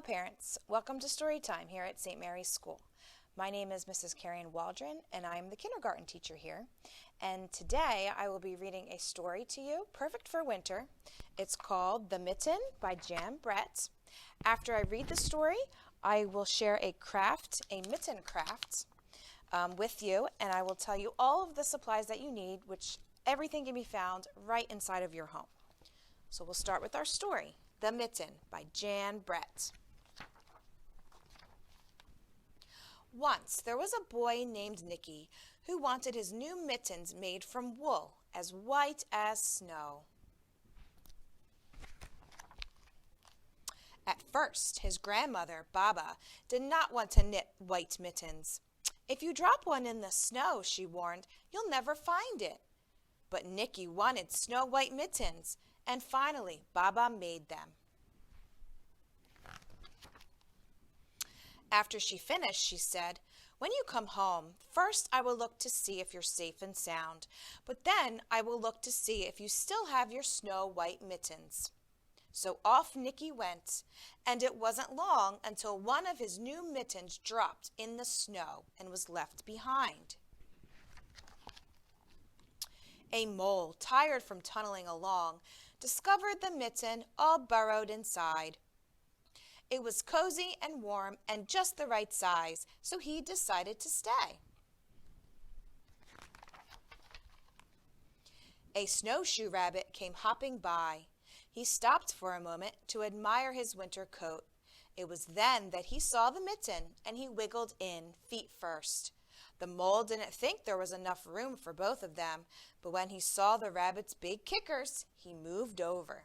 parents. Welcome to Storytime here at St. Mary's School. My name is Mrs. Carrion Waldron, and I am the kindergarten teacher here. And today I will be reading a story to you, perfect for winter. It's called The Mitten by Jan Brett. After I read the story, I will share a mitten craft with you, and I will tell you all of the supplies that you need, which everything can be found right inside of your home. So we'll start with our story, The Mitten by Jan Brett. Once there was a boy named Nicky who wanted his new mittens made from wool as white as snow. At first, his grandmother, Baba, did not want to knit white mittens. "If you drop one in the snow," she warned, "you'll never find it." But Nicky wanted snow-white mittens, and finally Baba made them. After she finished, she said, "When you come home, first I will look to see if you're safe and sound, but then I will look to see if you still have your snow-white mittens." So off Nicky went, and it wasn't long until one of his new mittens dropped in the snow and was left behind. A mole, tired from tunneling along, discovered the mitten all burrowed inside. It was cozy and warm and just the right size, so he decided to stay. A snowshoe rabbit came hopping by. He stopped for a moment to admire his winter coat. It was then that he saw the mitten, and he wiggled in, feet first. The mole didn't think there was enough room for both of them, but when he saw the rabbit's big kickers, he moved over.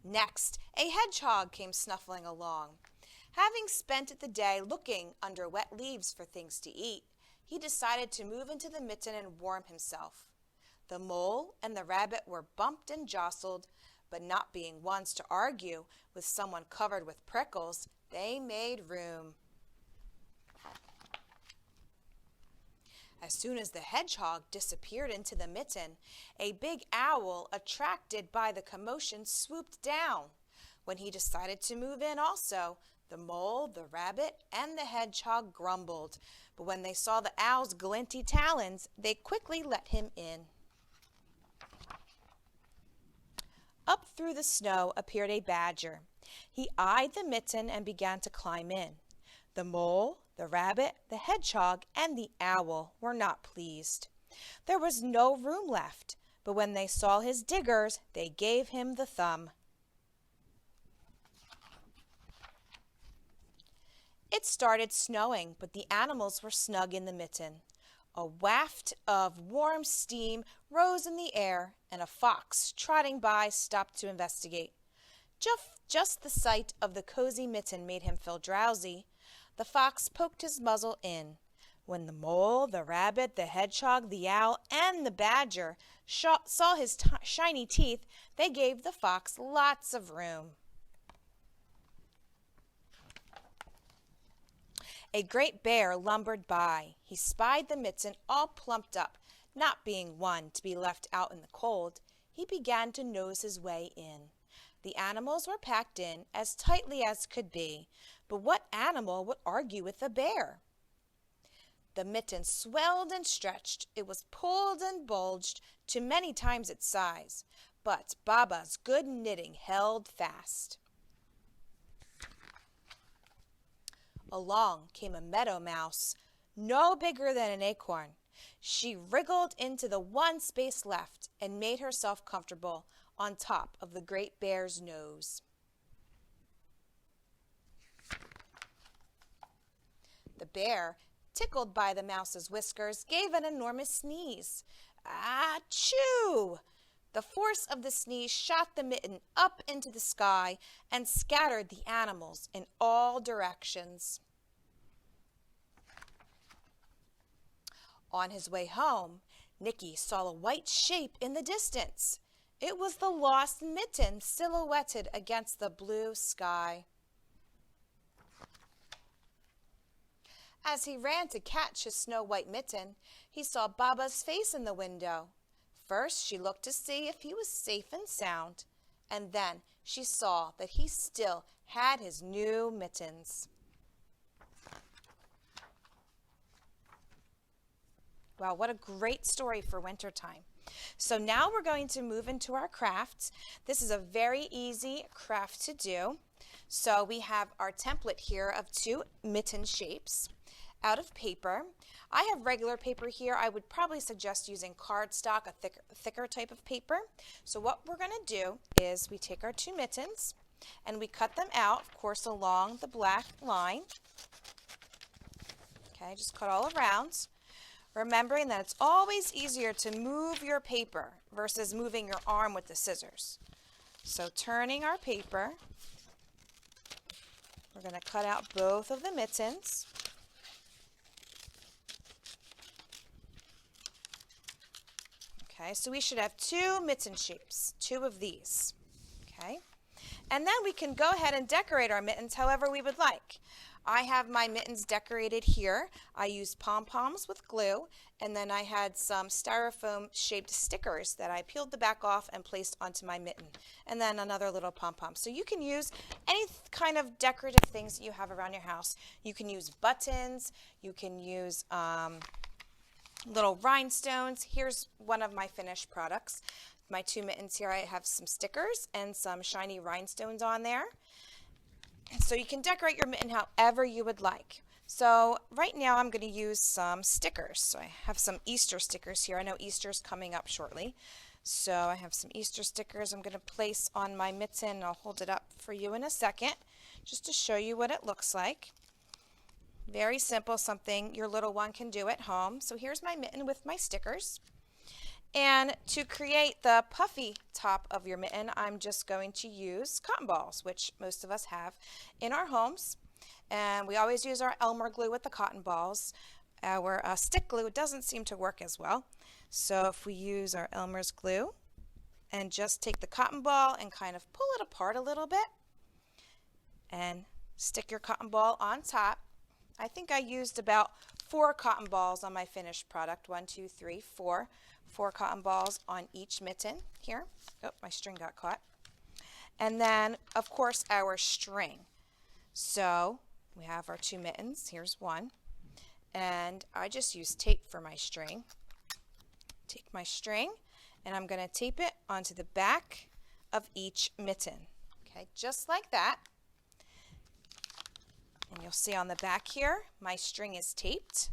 Next, a hedgehog came snuffling along. Having spent the day looking under wet leaves for things to eat, he decided to move into the mitten and warm himself. The mole and the rabbit were bumped and jostled, but not being ones to argue with someone covered with prickles, they made room. As soon as the hedgehog disappeared into the mitten, a big owl, attracted by the commotion, swooped down. When he decided to move in also, the mole, the rabbit, and the hedgehog grumbled, but when they saw the owl's glinty talons, they quickly let him in. Up through the snow appeared a badger. He eyed the mitten and began to climb in. The mole, the rabbit, the hedgehog, and the owl were not pleased. There was no room left, but when they saw his diggers, they gave him the thumb. It started snowing, but the animals were snug in the mitten. A waft of warm steam rose in the air, and a fox trotting by stopped to investigate. Just the sight of the cozy mitten made him feel drowsy. The fox poked his muzzle in. When the mole, the rabbit, the hedgehog, the owl, and the badger saw his shiny teeth, they gave the fox lots of room. A great bear lumbered by. He spied the mitten all plumped up. Not being one to be left out in the cold, he began to nose his way in. The animals were packed in as tightly as could be, but what animal would argue with a bear? The mitten swelled and stretched. It was pulled and bulged to many times its size, but Baba's good knitting held fast. Along came a meadow mouse, no bigger than an acorn. She wriggled into the one space left and made herself comfortable on top of the great bear's nose. The bear, tickled by the mouse's whiskers, gave an enormous sneeze. Achoo! The force of the sneeze shot the mitten up into the sky and scattered the animals in all directions. On his way home, Nicky saw a white shape in the distance. It was the lost mitten silhouetted against the blue sky. As he ran to catch his snow-white mitten, he saw Baba's face in the window. First, she looked to see if he was safe and sound, and then she saw that he still had his new mittens. Wow, what a great story for wintertime. So now we're going to move into our crafts. This is a very easy craft to do. So we have our template here of 2 mitten shapes out of paper. I have regular paper here. I would probably suggest using cardstock, a thicker type of paper. So what we're going to do is we take our 2 mittens and we cut them out, of course, along the black line. Okay, just cut all around. Remembering that it's always easier to move your paper versus moving your arm with the scissors. So turning our paper, we're going to cut out both of the mittens. Okay, so we should have 2 mitten shapes, 2 of these. Okay, and then we can go ahead and decorate our mittens however we would like. I have my mittens decorated here. I used pom-poms with glue, and then I had some styrofoam shaped stickers that I peeled the back off and placed onto my mitten, and then another little pom-pom. So you can use any kind of decorative things that you have around your house. You can use buttons, you can use little rhinestones. Here's one of my finished products. My 2 mittens here, I have some stickers and some shiny rhinestones on there. So you can decorate your mitten however you would like. So right now I'm going to use some stickers. So I have some Easter stickers here. I know Easter's coming up shortly. So I have some Easter stickers I'm going to place on my mitten. I'll hold it up for you in a second just to show you what it looks like. Very simple, something your little one can do at home. So here's my mitten with my stickers. And to create the puffy top of your mitten, I'm just going to use cotton balls, which most of us have in our homes. And we always use our Elmer glue with the cotton balls. Our stick glue doesn't seem to work as well. So if we use our Elmer's glue and just take the cotton ball and kind of pull it apart a little bit and stick your cotton ball on top. I think I used about 4 cotton balls on my finished product. 1, 2, 3, 4. 4 cotton balls on each mitten here. Oh, my string got caught. And then, of course, our string. So we have our 2 mittens. Here's one. And I just use tape for my string. Take my string, and I'm going to tape it onto the back of each mitten. Okay, just like that. And you'll see on the back here, my string is taped.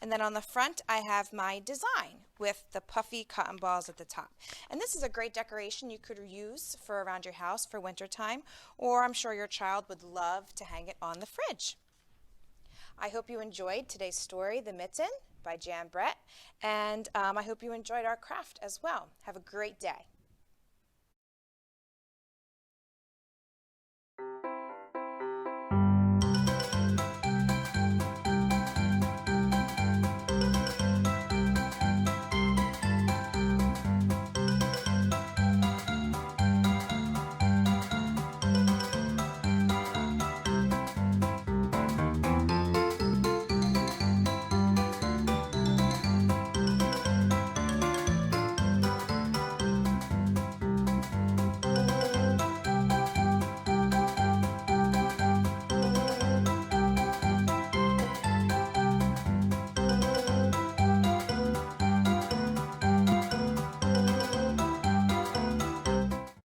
And then on the front, I have my design with the puffy cotton balls at the top. And this is a great decoration you could use for around your house for wintertime, or I'm sure your child would love to hang it on the fridge. I hope you enjoyed today's story, The Mitten by Jan Brett, and I hope you enjoyed our craft as well. Have a great day.